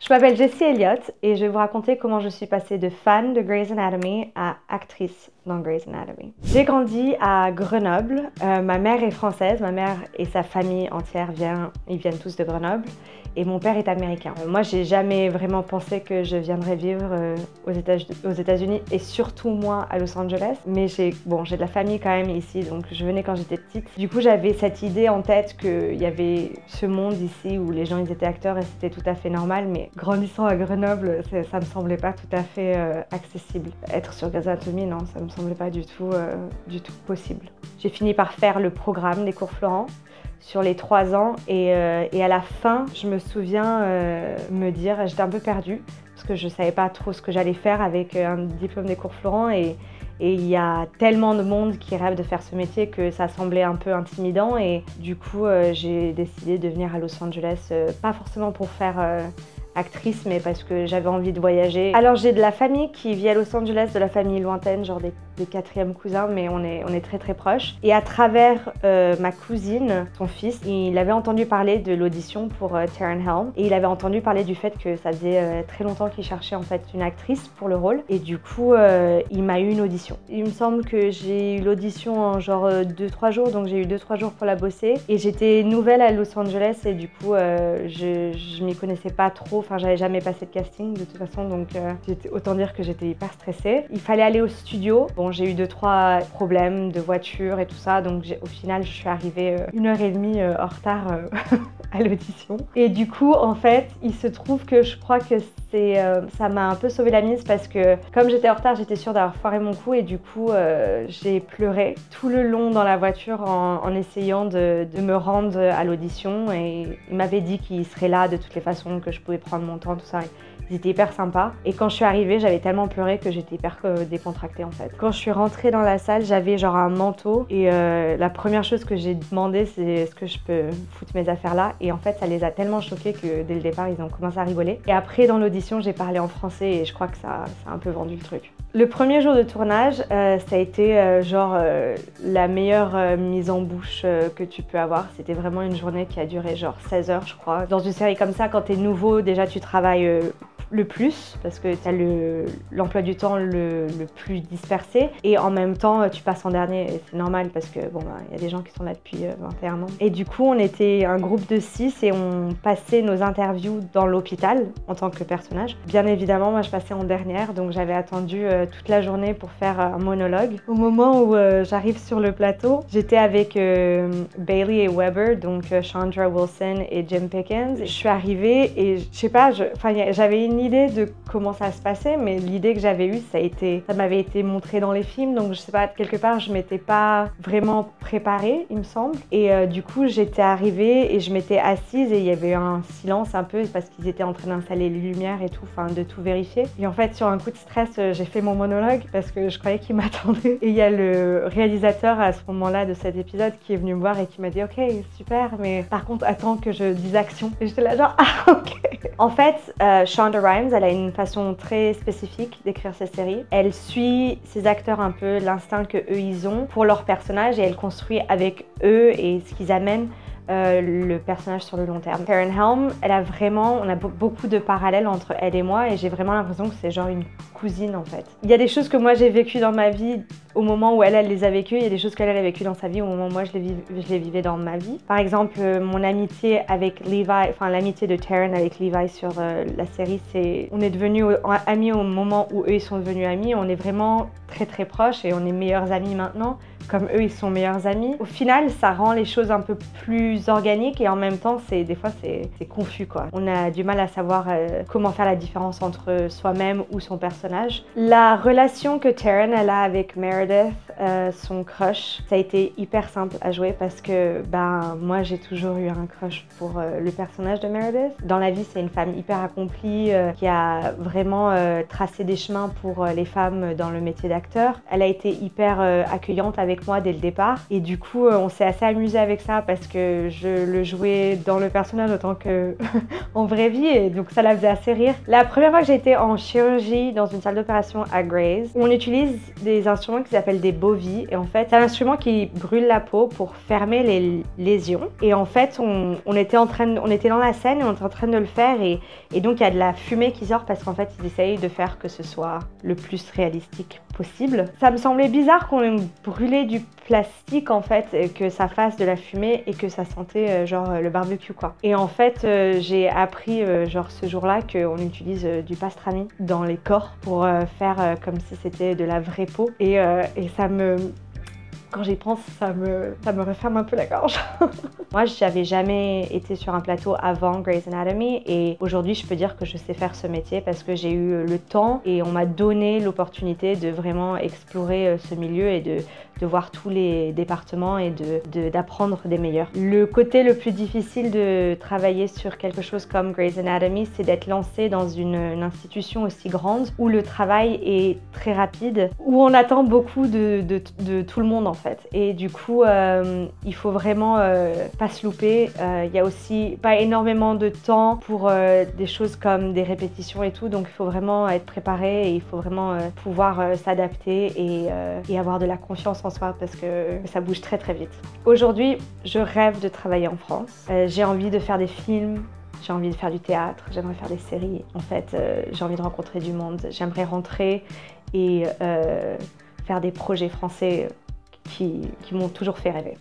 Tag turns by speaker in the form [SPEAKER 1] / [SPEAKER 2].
[SPEAKER 1] Je m'appelle Jessie Elliott et je vais vous raconter comment je suis passée de fan de Grey's Anatomy à actrice dans Grey's Anatomy. J'ai grandi à Grenoble. Ma mère est française, ma mère et sa famille entière ils viennent tous de Grenoble. Et mon père est américain. Moi, j'ai jamais vraiment pensé que je viendrais vivre aux États-Unis et surtout moi à Los Angeles. Mais j'ai de la famille quand même ici, donc je venais quand j'étais petite. Du coup, j'avais cette idée en tête qu'il y avait ce monde ici où les gens ils étaient acteurs et c'était tout à fait normal. Mais grandissant à Grenoble, ça me semblait pas tout à fait accessible. Être sur Grey's Anatomy, non, ça me semblait pas du tout possible. J'ai fini par faire le programme des cours Florent sur les 3 ans et à la fin, je me souviens me dire, j'étais un peu perdue parce que je savais pas trop ce que j'allais faire avec un diplôme des cours Florent et il y a tellement de monde qui rêve de faire ce métier que ça semblait un peu intimidant et du coup j'ai décidé de venir à Los Angeles, pas forcément pour faire actrice, mais parce que j'avais envie de voyager. Alors j'ai de la famille qui vit à Los Angeles, de la famille lointaine, genre des 4e cousins, mais on est très très proches. Et à travers ma cousine, son fils, il avait entendu parler de l'audition pour Taryn Helm et il avait entendu parler du fait que ça faisait très longtemps qu'il cherchait en fait une actrice pour le rôle et du coup il m'a eu une audition. Il me semble que j'ai eu l'audition en genre 2-3 jours, donc j'ai eu 2-3 jours pour la bosser et j'étais nouvelle à Los Angeles et du coup je m'y connaissais pas trop. Enfin, j'avais jamais passé de casting de toute façon, donc autant dire que j'étais hyper stressée. Il fallait aller au studio. Bon, j'ai eu 2-3 problèmes de voiture et tout ça, donc au final, je suis arrivée 1h30 en retard à l'audition. Et du coup, en fait, il se trouve que je crois que ça m'a un peu sauvé la mise parce que comme j'étais en retard, j'étais sûre d'avoir foiré mon coup et du coup, j'ai pleuré tout le long dans la voiture en essayant de me rendre à l'audition et il m'avait dit qu'il serait là de toutes les façons, que je pouvais prendre mon temps, tout ça. Ils étaient hyper sympas. Et quand je suis arrivée, j'avais tellement pleuré que j'étais hyper décontractée en fait. Quand je suis rentrée dans la salle, j'avais genre un manteau et la première chose que j'ai demandé, c'est est-ce que je peux foutre mes affaires là? Et en fait, ça les a tellement choqués que dès le départ, ils ont commencé à rigoler. Et après, dans l'audition, j'ai parlé en français et je crois que ça a un peu vendu le truc. Le premier jour de tournage, ça a été la meilleure mise en bouche que tu peux avoir. C'était vraiment une journée qui a duré genre 16 heures, je crois. Dans une série comme ça, quand t'es nouveau, déjà tu travailles le plus parce que tu as l'emploi du temps le plus dispersé et en même temps tu passes en dernier et c'est normal parce que bon y a des gens qui sont là depuis 21 ans. Et du coup on était un groupe de 6 et on passait nos interviews dans l'hôpital en tant que personnage. Bien évidemment moi je passais en dernière donc j'avais attendu toute la journée pour faire un monologue. Au moment où j'arrive sur le plateau, j'étais avec Bailey et Weber, donc Chandra Wilson et Jim Pickens. Je suis arrivée et je sais pas, j'avais une idée de comment ça se passait, mais l'idée que j'avais eue, ça m'avait été montré dans les films, donc je sais pas, quelque part je m'étais pas vraiment préparée, il me semble. Et du coup, j'étais arrivée et je m'étais assise et il y avait un silence un peu parce qu'ils étaient en train d'installer les lumières et tout, enfin de tout vérifier. Et en fait, sur un coup de stress, j'ai fait mon monologue parce que je croyais qu'ils m'attendaient. Et il y a le réalisateur à ce moment-là de cet épisode qui est venu me voir et qui m'a dit « Ok, super, mais par contre, attends que je dise action. » Et j'étais là genre « Ah, ok !» En fait, Shonda Rhimes, elle a une façon très spécifique d'écrire ses séries. Elle suit ses acteurs un peu l'instinct que eux ils ont pour leur personnage et elle construit avec eux et ce qu'ils amènent le personnage sur le long terme. Taryn Helm, on a beaucoup de parallèles entre elle et moi et j'ai vraiment l'impression que c'est genre une cousine en fait. Il y a des choses que moi j'ai vécues dans ma vie au moment où elle les a vécues, il y a des choses qu'elle a vécues dans sa vie au moment où moi je les vivais dans ma vie. Par exemple, mon amitié avec Levi, enfin l'amitié de Taryn avec Levi sur la série, on est devenus amis au moment où eux ils sont devenus amis, on est vraiment très très proches et on est meilleurs amis maintenant, comme eux ils sont meilleurs amis. Au final, ça rend les choses un peu plus organiques et en même temps, des fois c'est confus quoi. On a du mal à savoir comment faire la différence entre soi-même ou son personnage. La relation que Taryn elle a avec Meredith, son crush, ça a été hyper simple à jouer parce que moi j'ai toujours eu un crush pour le personnage de Meredith. Dans la vie, c'est une femme hyper accomplie qui a vraiment tracé des chemins pour les femmes dans le métier d'acteur. Elle a été hyper accueillante avec avec moi dès le départ. Et du coup, on s'est assez amusé avec ça parce que je le jouais dans le personnage autant que en vraie vie, et donc ça la faisait assez rire. La première fois que j'ai été en chirurgie dans une salle d'opération à Grey's, on utilise des instruments qui s'appellent des bovies. Et en fait, c'est un instrument qui brûle la peau pour fermer les lésions. Et en fait, on était dans la scène et on était en train de le faire. Et donc, il y a de la fumée qui sort parce qu'en fait, ils essayent de faire que ce soit le plus réalistique possible. Ça me semblait bizarre qu'on brûlait du plastique en fait, et que ça fasse de la fumée et que ça sentait genre le barbecue quoi. Et en fait, j'ai appris genre ce jour-là qu'on utilise du pastrami dans les corps pour faire comme si c'était de la vraie peau. Et ça me... Quand j'y pense, ça me referme un peu la gorge. Moi, j'avais jamais été sur un plateau avant Grey's Anatomy et aujourd'hui, je peux dire que je sais faire ce métier parce que j'ai eu le temps et on m'a donné l'opportunité de vraiment explorer ce milieu et de voir tous les départements et d'apprendre des meilleurs. Le côté le plus difficile de travailler sur quelque chose comme Grey's Anatomy, c'est d'être lancé dans une institution aussi grande où le travail est très rapide, où on attend beaucoup de tout le monde en fait. Et du coup, il faut vraiment pas se louper. Il y a aussi pas énormément de temps pour des choses comme des répétitions et tout, donc il faut vraiment être préparé et il faut vraiment pouvoir s'adapter et avoir de la confiance en soi parce que ça bouge très très vite. Aujourd'hui, je rêve de travailler en France. J'ai envie de faire des films, j'ai envie de faire du théâtre, j'aimerais faire des séries. En fait, j'ai envie de rencontrer du monde. J'aimerais rentrer et faire des projets français qui m'ont toujours fait rêver.